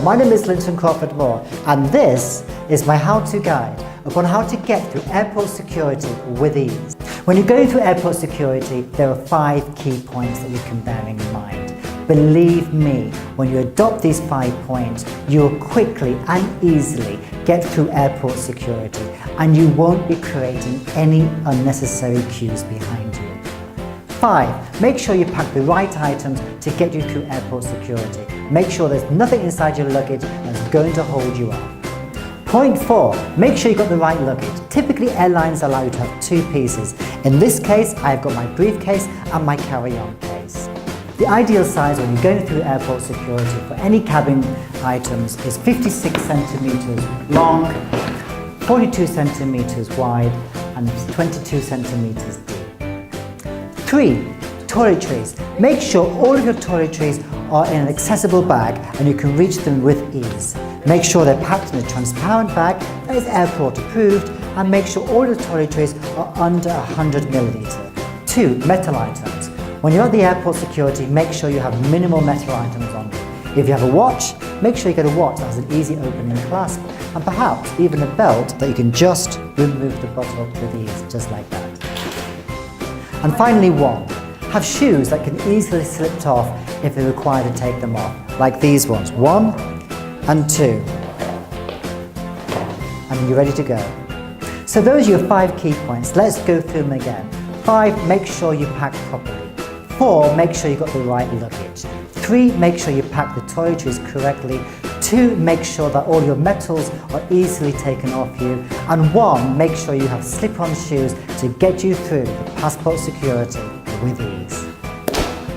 my name is Linton Crockford-Moore and this is my how-to guide upon how to get through airport security with ease. When you're going through airport security, there are 5 key points that you can bear in mind. Believe me, when you adopt these 5 points, you'll quickly and easily get through airport security and you won't be creating any unnecessary queues behind you. 5. Make sure you pack the right items to get you through airport security. Make sure there's nothing inside your luggage that's going to hold you up. Point 4. Make sure you've got the right luggage. Typically airlines allow you to have 2 pieces. In this case, I've got my briefcase and my carry-on case. The ideal size when you're going through airport security for any cabin items is 56 centimeters long, 42 centimeters wide and 22 centimeters deep. 3. Toiletries. Make sure all of your toiletries are in an accessible bag and you can reach them with ease. Make sure they're packed in a transparent bag that is airport approved and make sure all your toiletries are under 100 milliliter. 2. Metal items. When you're at the airport security, make sure you have minimal metal items on you. If you have a watch, make sure you get a watch that has an easy opening clasp and perhaps even a belt that you can just remove the button with ease, just like that. And finally 1. Have shoes that can easily slip off if you're required to take them off, like these ones, 1 and 2. And you're ready to go. So those are your 5 key points. Let's go through them again. 5. Make sure you pack properly. 4. Make sure you've got the right luggage. 3. Make sure you pack the toiletries correctly. 2. Make sure that all your metals are easily taken off you. And 1. Make sure you have slip-on shoes to get you through the passport security with ease.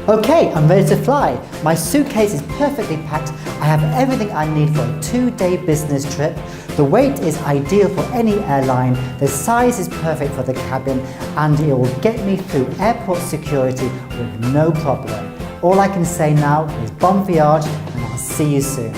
Okay, I'm ready to fly. My suitcase is perfectly packed. I have everything I need for a 2-day business trip. The weight is ideal for any airline. The size is perfect for the cabin and it will get me through airport security with no problem. All I can say now is bon voyage and I'll see you soon.